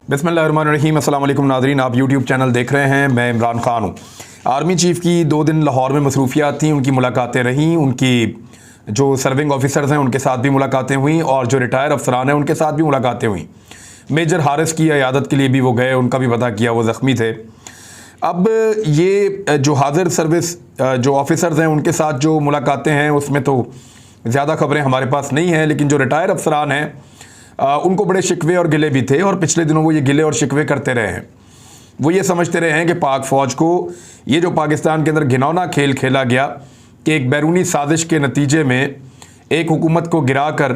बिस्मिल्लाहिर्रहमानिर्रहीम। अस्सलाम वालेकुम नाज़रीन, आप यूट्यूब चैनल देख रहे हैं। मैं इमरान खान हूँ। आर्मी चीफ़ की 2 दिन लाहौर में मसरूफियात थी, उनकी मुलाकातें रहीं। उनकी जो सर्विंग ऑफिसर्स हैं उनके साथ भी मुलाकातें हुई और जो रिटायर अफसरान हैं उनके साथ भी मुलाकातें हुई। मेजर हारिस की इयादत के लिए भी वो गए, उनका भी पता किया, वो ज़ख्मी थे। अब ये जो हाजिर सर्विस जो ऑफिसर्स हैं उनके साथ जो मुलाकातें हैं उसमें तो ज़्यादा खबरें हमारे पास नहीं हैं, लेकिन जो रिटायर अफसरान हैं उनको बड़े शिकवे और गिले भी थे और पिछले दिनों वो ये गिले और शिकवे करते रहे हैं। वो ये समझते रहे हैं कि पाक फ़ौज को ये जो पाकिस्तान के अंदर घिनौना खेल खेला गया कि एक बैरूनी साजिश के नतीजे में एक हुकूमत को गिराकर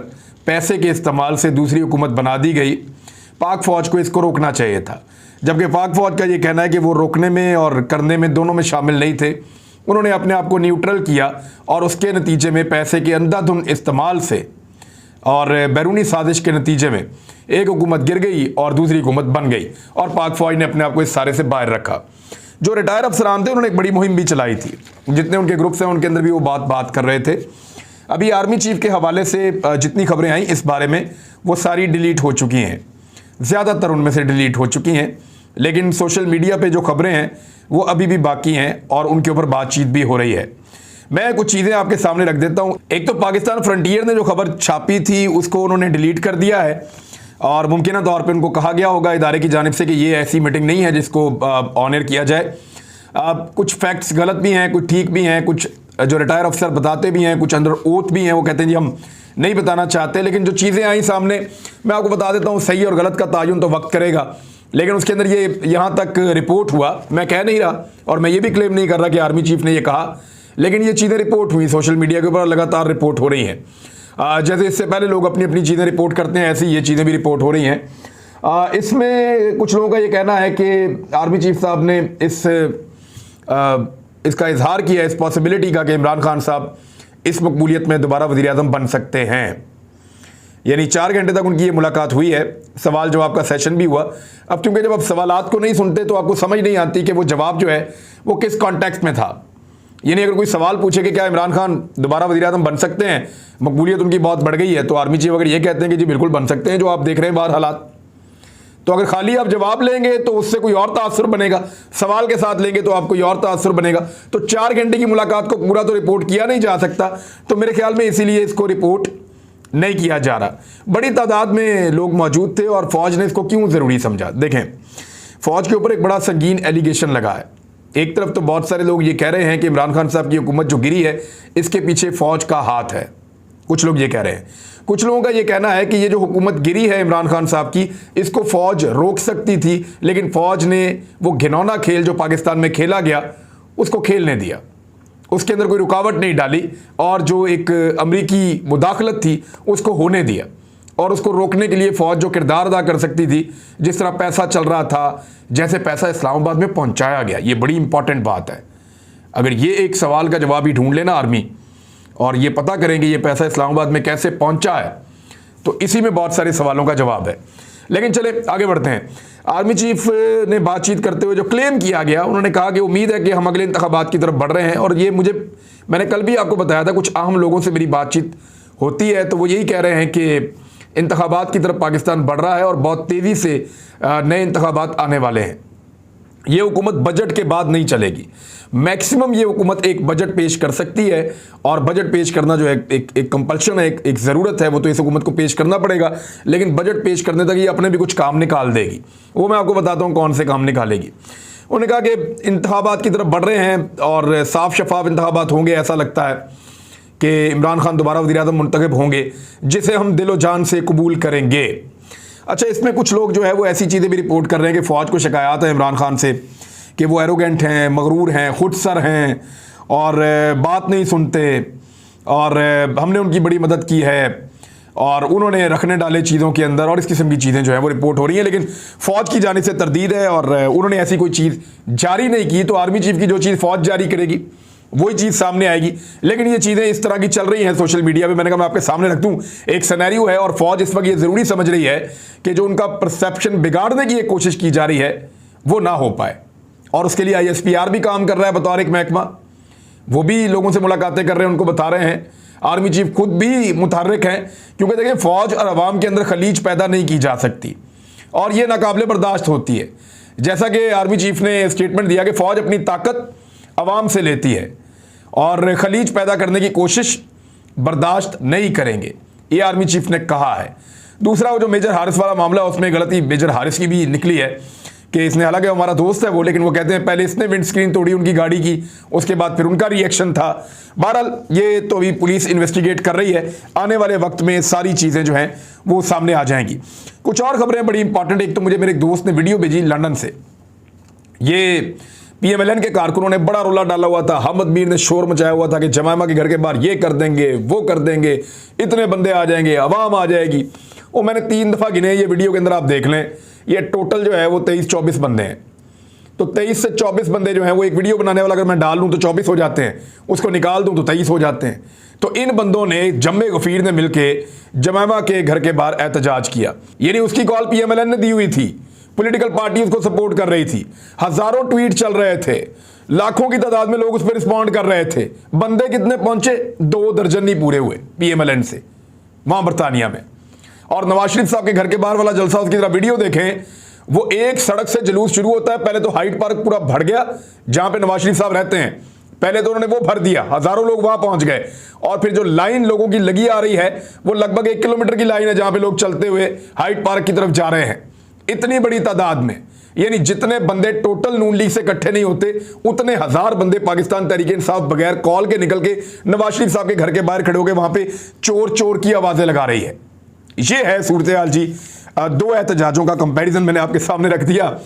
पैसे के इस्तेमाल से दूसरी हुकूमत बना दी गई, पाक फ़ौज को इसको रोकना चाहिए था। जबकि पाक फ़ौज का ये कहना है कि वो रोकने में और करने में दोनों में शामिल नहीं थे। उन्होंने अपने आप को न्यूट्रल किया और उसके नतीजे में पैसे के अंधाधुंध इस्तेमाल से और बैरूनी साजिश के नतीजे में एक हुकूमत गिर गई और दूसरी हुकूमत बन गई और पाक फ़ौज ने अपने आप को इस सारे से बाहर रखा। जो रिटायर अफसरान थे उन्होंने एक बड़ी मुहिम भी चलाई थी, जितने उनके ग्रुप्स हैं उनके अंदर भी वो बात कर रहे थे। अभी आर्मी चीफ़ के हवाले से जितनी खबरें आई इस बारे में वो सारी डिलीट हो चुकी हैं, ज़्यादातर उनमें से डिलीट हो चुकी हैं, लेकिन सोशल मीडिया पे जो खबरें हैं वो अभी भी बाकी हैं और उनके ऊपर बातचीत भी हो रही है। मैं कुछ चीज़ें आपके सामने रख देता हूँ। एक तो पाकिस्तान फ्रंटियर ने जो खबर छापी थी उसको उन्होंने डिलीट कर दिया है और मुमकिन तौर पे उनको कहा गया होगा इदारे की जानिब से कि ये ऐसी मीटिंग नहीं है जिसको ऑनर किया जाए। कुछ फैक्ट्स गलत भी हैं, कुछ ठीक भी हैं, कुछ जो रिटायर अफसर बताते भी हैं, कुछ अंदर ओथ भी हैं, वो कहते हैं जी हम नहीं बताना चाहते। लेकिन जो चीज़ें आई सामने मैं आपको बता देता हूँ। सही और गलत का तायुन तो वक्त करेगा, लेकिन उसके अंदर ये यहाँ तक रिपोर्ट हुआ, मैं कह नहीं रहा और मैं ये भी क्लेम नहीं कर रहा कि आर्मी चीफ ने ये कहा, लेकिन ये चीज़ें रिपोर्ट हुई सोशल मीडिया के ऊपर, लगातार रिपोर्ट हो रही हैं। जैसे इससे पहले लोग अपनी अपनी चीज़ें रिपोर्ट करते हैं, ऐसी ये चीज़ें भी रिपोर्ट हो रही हैं। इसमें कुछ लोगों का ये कहना है कि आर्मी चीफ साहब ने इसका इजहार किया इस पॉसिबिलिटी का कि इमरान खान साहब इस मकबूलियत में दोबारा वज़ीर आज़म बन सकते हैं। यानी 4 घंटे तक उनकी ये मुलाकात हुई है, सवाल जवाब का सेशन भी हुआ। अब क्योंकि जब आप सवालात को नहीं सुनते तो आपको समझ नहीं आती कि वो जवाब जो है वो किस कॉन्टेक्स्ट में था। यानी अगर कोई सवाल पूछे कि क्या इमरान खान दोबारा वज़ीर आज़म बन सकते हैं, मकबूलियत उनकी बहुत बढ़ गई है, तो आर्मी चीफ अगर ये कहते हैं कि जी बिल्कुल बन सकते हैं, जो आप देख रहे हैं बाहर हालात, तो अगर खाली आप जवाब लेंगे तो उससे कोई और तासुर बनेगा, सवाल के साथ लेंगे तो आपको कोई और तासुर बनेगा। तो 4 घंटे की मुलाकात को पूरा तो रिपोर्ट किया नहीं जा सकता, तो मेरे ख्याल में इसीलिए इसको रिपोर्ट नहीं किया जा रहा। बड़ी तादाद में लोग मौजूद थे और फौज ने इसको क्यों ज़रूरी समझा। देखें, फौज के ऊपर एक बड़ा संगीन एलिगेशन लगा है। एक तरफ तो बहुत सारे लोग ये कह रहे हैं कि इमरान खान साहब की हुकूमत जो गिरी है इसके पीछे फौज का हाथ है, कुछ लोग ये कह रहे हैं। कुछ लोगों का ये कहना है कि ये जो हुकूमत गिरी है इमरान खान साहब की, इसको फौज रोक सकती थी, लेकिन फौज ने वो घिनौना खेल जो पाकिस्तान में खेला गया उसको खेलने दिया, उसके अंदर कोई रुकावट नहीं डाली और जो एक अमरीकी मुदाखलत थी उसको होने दिया। और उसको रोकने के लिए फ़ौज जो किरदार अदा कर सकती थी, जिस तरह पैसा चल रहा था, जैसे पैसा इस्लामाबाद में पहुंचाया गया, ये बड़ी इंपॉर्टेंट बात है। अगर ये एक सवाल का जवाब ही ढूंढ लेना आर्मी और ये पता करें कि ये पैसा इस्लामाबाद में कैसे पहुंचा है, तो इसी में बहुत सारे सवालों का जवाब है। लेकिन चले आगे बढ़ते हैं। आर्मी चीफ ने बातचीत करते हुए जो क्लेम किया गया, उन्होंने कहा कि उम्मीद है कि हम अगले इंतखाबात की तरफ बढ़ रहे हैं। और ये मैंने कल भी आपको बताया था, कुछ अहम लोगों से मेरी बातचीत होती है तो वो यही कह रहे हैं कि इंतखाबात की तरफ पाकिस्तान बढ़ रहा है और बहुत तेज़ी से नए इंतखाबात आने वाले हैं। ये हुकूमत बजट के बाद नहीं चलेगी। मैक्सिमम ये हुकूमत एक बजट पेश कर सकती है और बजट पेश करना जो है एक कंपल्शन है, एक ज़रूरत है, वो तो इस हुकूमत को पेश करना पड़ेगा। लेकिन बजट पेश करने तक ये अपने भी कुछ काम निकाल देगी, वो मैं आपको बताता हूँ कौन से काम निकालेगी। उन्होंने कहा कि इंतखाबात की तरफ बढ़ रहे हैं और साफ शफाफ इंतखाबात होंगे, ऐसा लगता है कि इमरान खान दोबारा वज़ीर आज़म मुंतखब होंगे, जिसे हम दिलो जान से कबूल करेंगे। अच्छा, इसमें कुछ लोग जो है वो ऐसी चीज़ें भी रिपोर्ट कर रहे हैं कि फ़ौज को शिकायत है इमरान खान से कि वो एरोगेंट हैं, मगरूर हैं, खुदसर हैं और बात नहीं सुनते और हमने उनकी बड़ी मदद की है और उन्होंने रखने डाले चीज़ों के अंदर, और इस किस्म की चीज़ें जो है वो रिपोर्ट हो रही हैं। लेकिन फ़ौज की जानिब से तरदीद है और उन्होंने ऐसी कोई चीज़ जारी नहीं की, तो आर्मी चीफ की जो चीज़ फ़ौज जारी करेगी वही चीज़ सामने आएगी। लेकिन ये चीज़ें इस तरह की चल रही हैं सोशल मीडिया पे, मैंने कहा मैं आपके सामने रख दूं। एक सिनेरियो है और फौज इस वक्त ये ज़रूरी समझ रही है कि जो उनका परसेप्शन बिगाड़ने की एक कोशिश की जा रही है वो ना हो पाए, और उसके लिए ISPR भी काम कर रहा है बतौर एक महकमा, वो भी लोगों से मुलाकातें कर रहे हैं, उनको बता रहे हैं। आर्मी चीफ खुद भी मुतहर्रिक हैं, क्योंकि देखिए फ़ौज और अवाम के अंदर खलीज पैदा नहीं की जा सकती। और ये नाकाबिले बर्दाश्त होती है। जैसा कि आर्मी चीफ ने स्टेटमेंट दिया कि फ़ौज अपनी ताकत अवाम से लेती है और खलीज पैदा करने की कोशिश बर्दाश्त नहीं करेंगे, ये आर्मी चीफ ने कहा है। दूसरा, वो जो मेजर हारिस वाला मामला है उसमें गलती मेजर हारिस की भी निकली है कि इसने, हालांकि हमारा दोस्त है वो, लेकिन वो कहते हैं पहले इसने विंड स्क्रीन तोड़ी उनकी गाड़ी की, उसके बाद फिर उनका रिएक्शन था। बहरहाल ये तो अभी पुलिस इन्वेस्टिगेट कर रही है, आने वाले वक्त में सारी चीज़ें जो हैं वो सामने आ जाएंगी। कुछ और खबरें बड़ी इंपॉर्टेंट, एक तो मुझे मेरे एक दोस्त ने वीडियो भेजी लंदन से। ये PMLN के कारकुनों ने बड़ा रोला डाला हुआ था, अहमद मीर ने शोर मचाया हुआ था कि जमायमा के घर के बाहर ये कर देंगे, वो कर देंगे, इतने बंदे आ जाएंगे, अवाम आ जाएगी। वो मैंने 3 दफ़ा गिने, ये वीडियो के अंदर आप देख लें, ये टोटल जो है वो 23-24 बंदे हैं। तो 23 से 24 बंदे जो हैं वो एक वीडियो बनाने वाला अगर मैं डाल दूं तो 24 हो जाते हैं, उसको निकाल दूं तो 23 हो जाते हैं। तो इन बंदों ने, जम्मे गफीर ने मिलके जमायमा के घर के बाहर एहतजाज किया। यानी उसकी कॉल PMLN ने दी हुई थी, पॉलिटिकल पार्टी उसको सपोर्ट कर रही थी, हजारों ट्वीट चल रहे थे, लाखों की तादाद में लोग उस पर रिस्पॉन्ड कर रहे थे। बंदे कितने पहुंचे? 2 दर्जन नहीं पूरे हुए PMLN से वहां बरतानिया में। और नवाज शरीफ साहब के घर के बाहर वाला जलसा, उसकी तरह वीडियो देखें, वो एक सड़क से जुलूस शुरू होता है। पहले तो हाइट पार्क पूरा भर गया जहां पे नवाज शरीफ साहब रहते हैं, पहले तो उन्होंने वो भर दिया, हजारों लोग वहां पहुंच गए। और फिर जो लाइन लोगों की लगी आ रही है वो लगभग 1 किलोमीटर की लाइन है जहां पे लोग चलते हुए हाइट पार्क की तरफ जा रहे हैं, इतनी बड़ी तादाद में। यानी जितने बंदे टोटल नून लीग से इकट्ठे नहीं होते, उतने हजार बंदे पाकिस्तान तहरीक इंसाफ बगैर कॉल के निकल के नवाज शरीफ साहब के घर के बाहर खड़े होकर वहां पे चोर चोर की आवाजें लगा रही है। ये है सूरत हाल जी। 2 एहतजाजों का कंपैरिजन मैंने आपके सामने रख दिया,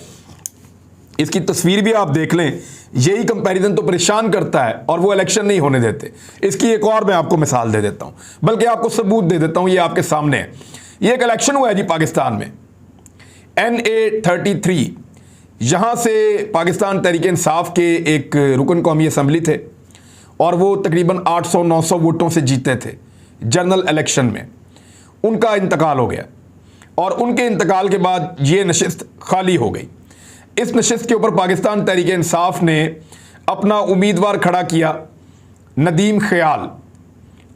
इसकी तस्वीर भी आप देख लें। यही कंपैरिजन तो परेशान करता है और वो इलेक्शन नहीं होने देते। इसकी एक और मैं आपको मिसाल दे देता हूं, बल्कि आपको सबूत दे देता हूं, ये आपके सामने है। ये एक इलेक्शन हुआ है जी पाकिस्तान में, NA-33, यहां से पाकिस्तान तहरीक इंसाफ के एक रुकन कौमी असम्बली थे और वो तकरीबन 800-900 वोटों से जीते थे जनरल इलेक्शन में। उनका इंतकाल हो गया और उनके इंतकाल के बाद ये नशिस्त खाली हो गई। इस नशिस्त के ऊपर पाकिस्तान तहरीक इंसाफ ने अपना उम्मीदवार खड़ा किया, नदीम ख्याल,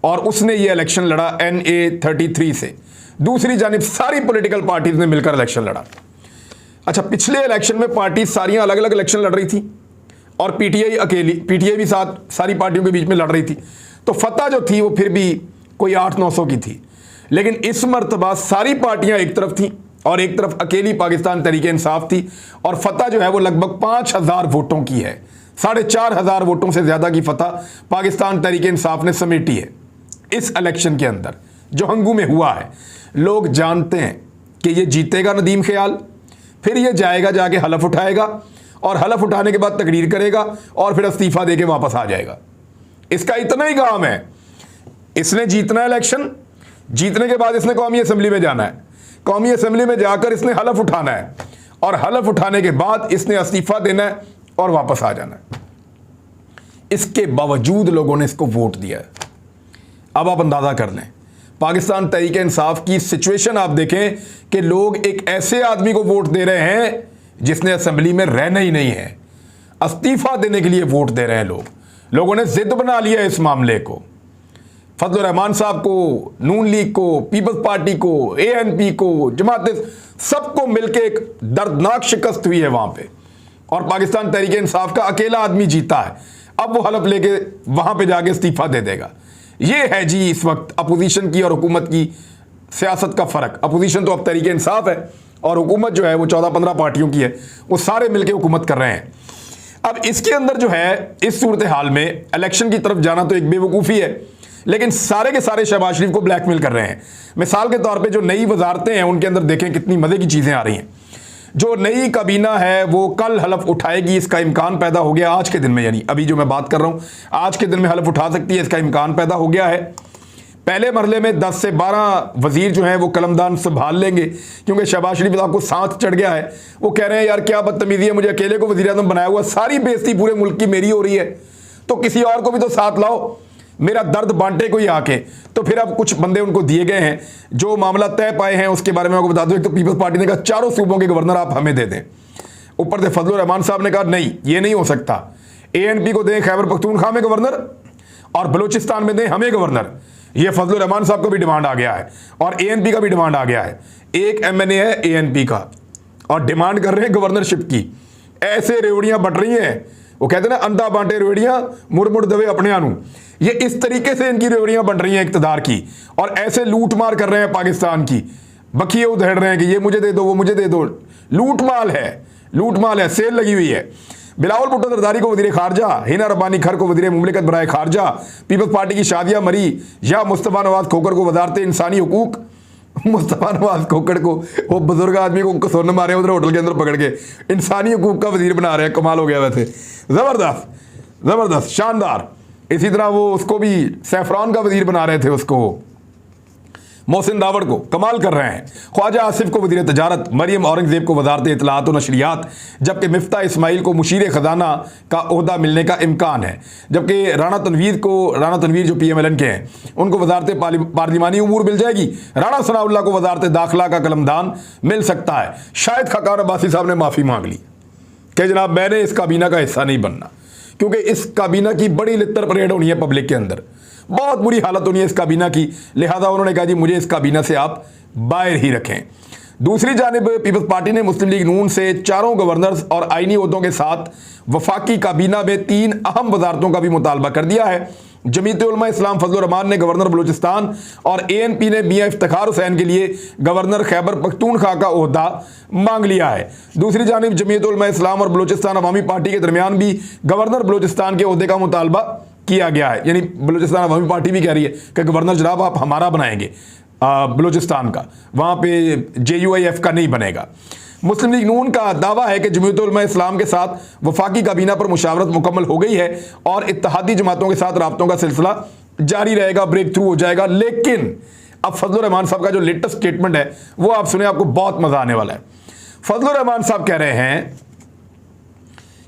और उसने ये इलेक्शन लड़ा NA-33 से। दूसरी जानिब सारी पॉलिटिकल पार्टीज ने मिलकर इलेक्शन लड़ा। अच्छा, पिछले इलेक्शन में पार्टी सारियां अलग अलग इलेक्शन लड़ रही थी और PTI अकेली, PTI भी साथ सारी पार्टियों के बीच में लड़ रही थी, तो फतह जो थी वो फिर भी कोई 800-900 की थी। लेकिन इस मरतबा सारी पार्टियां एक तरफ थी और एक तरफ अकेली पाकिस्तान तहरीक इंसाफ थी, और फतह जो है वो लगभग 5000 वोटों की है। 4500 वोटों से ज्यादा की फतह पाकिस्तान तहरीक इंसाफ ने समेटी है इस इलेक्शन के अंदर जो हंगू में हुआ है। लोग जानते हैं कि ये जीतेगा नदीम ख्याल, फिर ये जाएगा जाके हलफ उठाएगा और हलफ उठाने के बाद तकरीर करेगा और फिर इस्तीफा देके वापस आ जाएगा। इसका इतना ही काम है, इसने जीतना है इलेक्शन, जीतने के बाद इसने कौमी असेंबली में जाना है, कौमी असेंबली में जाकर इसने हलफ उठाना है और हलफ उठाने के बाद इसने इस्तीफा देना है और वापस आ जाना है। इसके बावजूद लोगों ने इसको वोट दिया है। अब आप अंदाजा कर लें पाकिस्तान तहरीक इंसाफ की सिचुएशन आप देखें कि लोग एक ऐसे आदमी को वोट दे रहे हैं जिसने असेंबली में रहना ही नहीं है, इस्तीफा देने के लिए वोट दे रहे हैं लोग। लोगों ने जिद बना लिया इस मामले को, फजल रहमान साहब को, नून लीग को, पीपल्स पार्टी को, ANP को, जमात, सबको मिलकर एक दर्दनाक शिकस्त हुई है वहां पे, और पाकिस्तान तहरीक इंसाफ का अकेला आदमी जीता है। अब वो हलफ लेके वहां पे जाके इस्तीफा दे देगा। ये है जी इस वक्त अपोजिशन की और हुकूमत की सियासत का फ़र्क। अपोजिशन तो अब तहरीक इंसाफ है और हुकूमत जो है वो 14-15 पार्टियों की है, वो सारे मिलकर हुकूमत कर रहे हैं। अब इसके अंदर जो है इस सूरत हाल में इलेक्शन की तरफ जाना तो एक बेवकूफ़ी है, लेकिन सारे के सारे शहबाज शरीफ को ब्लैकमेल कर रहे हैं। मिसाल के तौर पे जो नई वजारतें हैं उनके अंदर देखें कितनी मज़े की चीज़ें आ रही हैं। जो नई काबीना है वो कल हलफ उठाएगी, इसका इम्कान पैदा हो गया आज के दिन में, यानी अभी जो मैं बात कर रहा हूँ आज के दिन में हलफ उठा सकती है, इसका इम्कान पैदा हो गया है। पहले मरहले में 10 से 12 वजीर जो हैं वो कलमदान संभाल लेंगे, क्योंकि शहबाज शरीफ साहब को सांस चढ़ गया है। वो कह रहे हैं यार क्या बदतमीजी है, मुझे अकेले को वजीर आज़म बनाया हुआ, सारी बेइज्जती पूरे मुल्क की मेरी हो रही है, तो किसी और को भी तो साथ लाओ, मेरा दर्द बांटे कोई आके। तो फिर अब कुछ बंदे उनको दिए गए हैं जो मामला तय पाए हैं, उसके बारे में आपको बता दूं। एक तो पीपल्स पार्टी ने कहा 4 सूबों के गवर्नर आप हमें दे दें, ऊपर से फजल रहमान साहब ने कहा नहीं ये नहीं हो सकता, ANP को दें खैबर पख्तूनख्वा में गवर्नर और बलूचिस्तान में दें हमें गवर्नर। ये फजल रहमान साहब का भी डिमांड आ गया है और ANP का भी डिमांड आ गया है। एक MNA है ANP का, और डिमांड कर रहे हैं गवर्नरशिप की। ऐसे रेवड़ियां बट रही हैं, वो कहते हैं ना, अंधा बांटे रेवड़ियां मुड़ मुड़ दबे अपने आनू। ये इस तरीके से इनकी रेवड़ियां बन रही हैं इक्तदार की, और ऐसे लूट मार कर रहे हैं पाकिस्तान की, बखिए उधेड़ रहे हैं कि ये मुझे दे दो, वो मुझे दे दो। लूट माल है, सेल लगी हुई है। बिलावल भुट्टो जरदारी को वज़ीर खारजा, हिना रब्बानी खर को वज़ीर मुमलिकत बराए खारजा, पीपल्स पार्टी की शादिया मरी, या मुस्तफ़ा नवाज खोखर को वजारत इंसानी हुकूक। मुस्तफ़ा नवाज खोखर को, वो बुजुर्ग आदमी को सोने मारे उधर होटल के अंदर पकड़ के इंसानी हुकूक का वजीर बना रहे हैं। कमाल हो गया वैसे, ज़बरदस्त, शानदार। इसी तरह वो उसको भी सैफरान का वजीर बना रहे थे, उसको मोहसिन दावड़ को, कमाल कर रहे हैं। ख्वाजा आसिफ को वज़ीर तजारत, मरियम औरंगज़ेब को वजारत इत्तलाआत व नशरियात, जबकि मिफ्ता इस्माइल को मुशीर ख़जाना का ओहदा मिलने का इम्कान है। जबकि राना तनवीर जो PMLN के हैं, उनको वजारत पार्लिमानी उमूर मिल जाएगी। राना सनाउल्लाह को वजारत दाखिला का कलमदान मिल सकता है। शायद खाकान अब्बासी साहब ने माफ़ी मांग ली कि जनाब मैंने इस काबीना का हिस्सा नहीं बनना, क्योंकि इस काबीना की बड़ी लित्तर परेड होनी है पब्लिक के अंदर, बहुत बुरी हालत होनी है इस काबीना की। लिहाजा उन्होंने कहा जी मुझे इस काबीना से आप बाहर ही रखें। दूसरी जानिब पीपल्स पार्टी ने मुस्लिम लीग नून से 4 गवर्नर्स और आईनी ओहदों के साथ वफाकी काबीना में 3 अहम वजारतों का भी मुतालबा कर दिया है। जमीयत उलमा इस्लाम फजल रहमान ने गवर्नर बलूचिस्तान और ANP ने मियां इफ्तिखार हुसैन के लिए गवर्नर खैबर पख्तूनख्वा का ओहदा मांग लिया है। दूसरी जानिब जमीयत उलमा इस्लाम और बलूचिस्तान अवामी पार्टी के दरमियान भी गवर्नर बलूचिस्तान के ओहदे का मुतालबा किया गया है। यानी बलूचिस्तान अवामी पार्टी भी कह रही है कि गवर्नर जनाब आप हमारा बनाएंगे बलूचिस्तान का, वहाँ पे JUIF का नहीं बनेगा। मुस्लिम लीग नून का दावा है कि जमीयत उलमा इस्लाम के साथ वफाकी काबीना पर मुशावरत मुकम्मल हो गई है और इत्तेहादी जमातों के साथ राब्तों का सिलसिला जारी रहेगा, ब्रेक थ्रू हो जाएगा। लेकिन अब फजल रहमान साहब का जो लेटेस्ट स्टेटमेंट है वो आप सुने, आपको बहुत मजा आने वाला है। फजल रहमान साहब कह रहे हैं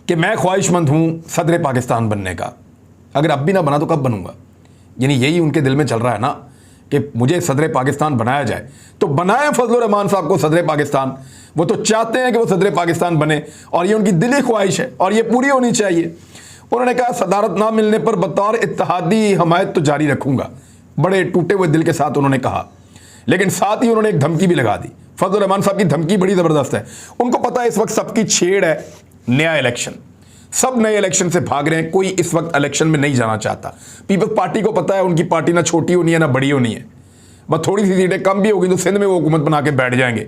कि मैं ख्वाहिशमंद हूं सदर पाकिस्तान बनने का, अगर अब भी ना बना तो कब बनूंगा। यानी यही उनके दिल में चल रहा है ना कि मुझे सदर पाकिस्तान बनाया जाए, तो बनाए फजल रहमान साहब को सदर पाकिस्तान। वो तो चाहते हैं कि वो सदर पाकिस्तान बने और ये उनकी दिली ख्वाहिश है और ये पूरी होनी चाहिए। उन्होंने कहा सदारत ना मिलने पर बतौर इत्तेहादी हमायत तो जारी रखूंगा, बड़े टूटे हुए दिल के साथ उन्होंने कहा। लेकिन साथ ही उन्होंने एक धमकी भी लगा दी। फजल रहमान साहब की धमकी बड़ी ज़बरदस्त है। उनको पता है इस वक्त सबकी छेड़ है नया इलेक्शन, सब नए इलेक्शन से भाग रहे हैं, कोई इस वक्त इलेक्शन में नहीं जाना चाहता। पीपल्स पार्टी को पता है उनकी पार्टी ना छोटी होनी है ना बड़ी होनी है, बस थोड़ी सी सीटें कम भी होगी तो सिंध में वो हुकूमत बना के बैठ जाएंगे,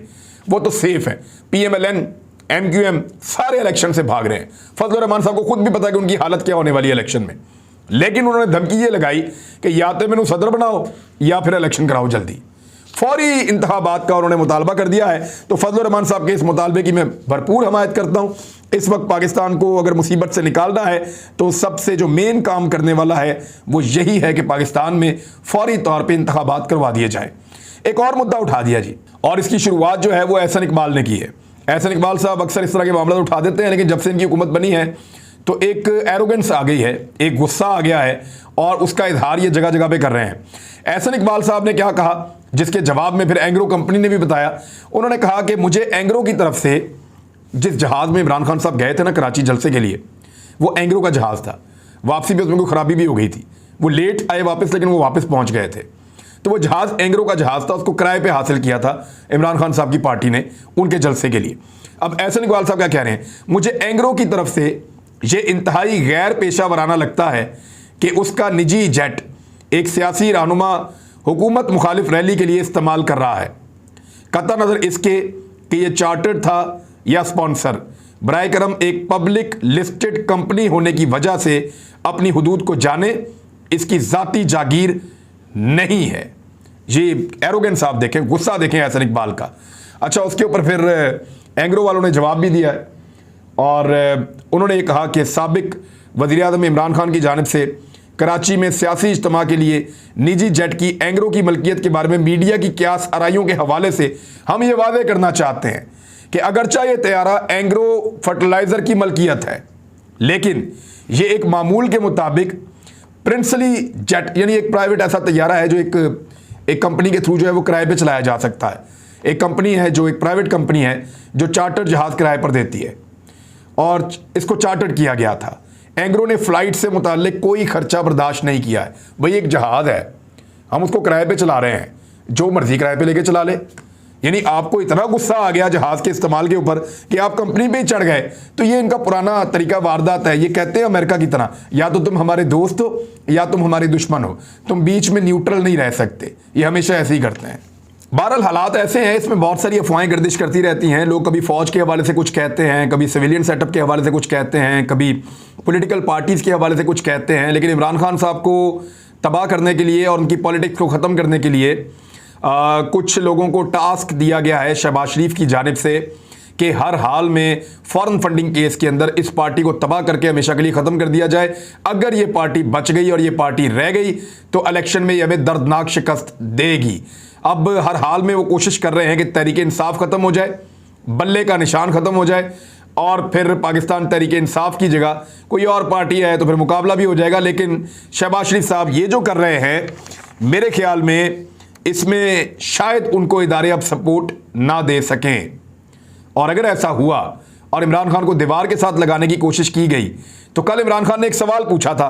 वो तो सेफ है। PMLN MQM सारे इलेक्शन से भाग रहे हैं। फजल रहमान साहब को खुद भी पता है कि उनकी हालत क्या होने वाली है इलेक्शन में, लेकिन उन्होंने धमकी ये लगाई कि या तो मैनू सदर बनाओ या फिर इलेक्शन कराओ जल्दी। फौरी इंतखाबात का उन्होंने मुतालबा कर दिया है। तो फजल रहमान साहब के इस मुतालबे की मैं भरपूर हमायत करता हूँ। इस वक्त पाकिस्तान को अगर मुसीबत से निकालना है तो सबसे जो मेन काम करने वाला है वो यही है कि पाकिस्तान में फौरी तौर पे इंतखाबात करवा दिए जाए। एक और मुद्दा उठा दिया जी, और इसकी शुरुआत जो है वो एहसन इकबाल ने की है। एहसन इकबाल साहब अक्सर इस तरह के मामला उठा देते हैं, लेकिन जब से इनकी हुकूमत बनी है तो एक एरोगेंस आ गई है, एक गुस्सा आ गया है और उसका इजहार ये जगह जगह पे कर रहे हैं। एहसन इकबाल साहब ने क्या कहा, जिसके जवाब में फिर एंग्रो कंपनी ने भी बताया। उन्होंने कहा कि मुझे एंग्रो की तरफ से, जिस जहाज़ में इमरान खान साहब गए थे ना कराची जलसे के लिए, वो एंग्रो का जहाज़ था। वापसी में उसमें कोई ख़राबी भी हो गई थी, वो लेट आए वापस, लेकिन वो वापस पहुंच गए थे। तो वो जहाज़ एंग्रो का जहाज़ था, उसको किराए पे हासिल किया था इमरान खान साहब की पार्टी ने उनके जलसे के लिए। अब एहसन इकबाल साहब क्या कह रहे हैं, मुझे एंग्रो की तरफ से ये इंतहाई गैर पेशा वराना लगता है कि उसका निजी जेट एक सियासी रहनुमा हुकूमत मुखालिफ रैली के लिए इस्तेमाल कर रहा है, कतई नज़र इसके कि यह चार्टर्ड था या स्पॉन्सर। बराए करम एक पब्लिक लिस्टेड कंपनी होने की वजह से अपनी हुदूद को जाने, इसकी ज़ाती जागीर नहीं है। ये एरोगेंस आप देखें, गुस्सा देखें एहसन इकबाल का। अच्छा, उसके ऊपर फिर एंग्रो वालों ने जवाब भी दिया है और उन्होंने ये कहा कि साबिक वज़ीर-ए-आज़म इमरान खान की जानिब से कराची में सियासी इज्तिमा के लिए निजी जेट की एंग्रो की मलकियत के बारे में मीडिया की क्यास आराइयों के हवाले से हम ये वादे करना चाहते हैं कि अगरचा ये तैयारा एंग्रो फर्टिलाइज़र की मलकियत है, लेकिन ये एक मामूल के मुताबिक प्रिंसली जेट, यानी एक प्राइवेट ऐसा तैयारा है जो एक कंपनी के थ्रू जो है वो किराए पे चलाया जा सकता है। एक कंपनी है जो एक प्राइवेट कंपनी है जो चार्टर जहाज़ किराए पर देती है और इसको चार्टर्ड किया गया था। एंग्रो ने फ़्लाइट से मुताल्लिक कोई खर्चा बर्दाश्त नहीं किया है। भाई एक जहाज़ है, हम उसको किराए पे चला रहे हैं, जो मर्ज़ी किराए पे लेके चला ले, यानी आपको इतना गुस्सा आ गया जहाज के इस्तेमाल के ऊपर कि आप कंपनी पे चढ़ गए। तो ये इनका पुराना तरीका वारदात है। ये कहते हैं अमेरिका की तरह, या तो तुम हमारे दोस्त हो या तुम हमारे दुश्मन हो, तुम बीच में न्यूट्रल नहीं रह सकते। ये हमेशा ऐसे ही करते हैं। बहरहाल हालात ऐसे हैं, इसमें बहुत सारी अफवाहें गर्दिश करती रहती हैं। लोग कभी फौज के हवाले से कुछ कहते हैं, कभी सिविलियन सेटअप के हवाले से कुछ कहते हैं, कभी पॉलिटिकल पार्टीज़ के हवाले से कुछ कहते हैं। लेकिन इमरान खान साहब को तबाह करने के लिए और उनकी पॉलिटिक्स को ख़त्म करने के लिए कुछ लोगों को टास्क दिया गया है शहबाज शरीफ की जानिब से कि हर हाल में फॉरेन फंडिंग केस के अंदर इस पार्टी को तबाह करके हमेशा के लिए ख़त्म कर दिया जाए। अगर ये पार्टी बच गई और ये पार्टी रह गई तो इलेक्शन में ये हमें दर्दनाक शिकस्त देगी। अब हर हाल में वो कोशिश कर रहे हैं कि तहरीक इंसाफ ख़त्म हो जाए, बल्ले का निशान ख़त्म हो जाए और फिर पाकिस्तान तहरीक इंसाफ की जगह कोई और पार्टी है तो फिर मुकाबला भी हो जाएगा। लेकिन शहबाज शरीफ साहब ये जो कर रहे हैं, मेरे ख्याल में इसमें शायद उनको इदारे अब सपोर्ट ना दे सकें। और अगर ऐसा हुआ और इमरान खान को दीवार के साथ लगाने की कोशिश की गई तो कल इमरान खान ने एक सवाल पूछा था,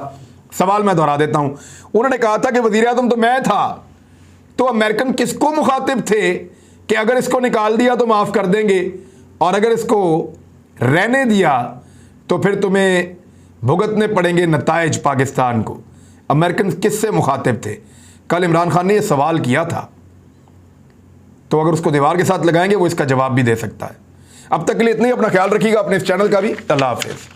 सवाल मैं दोहरा देता हूं। उन्होंने कहा था कि वज़ीर आज़म तो मैं था, तो अमेरिकन किसको मुखातिब थे कि अगर इसको निकाल दिया तो माफ़ कर देंगे और अगर इसको रहने दिया तो फिर तुम्हें भुगतने पड़ेंगे नताइज पाकिस्तान को। अमेरिकन किससे मुखातिब थे? कल इमरान खान ने यह सवाल किया था। तो अगर उसको दीवार के साथ लगाएंगे वो इसका जवाब भी दे सकता है। अब तक के लिए इतना ही। अपना ख्याल रखिएगा, अपने इस चैनल का भी। अल्लाह हाफ़िज़।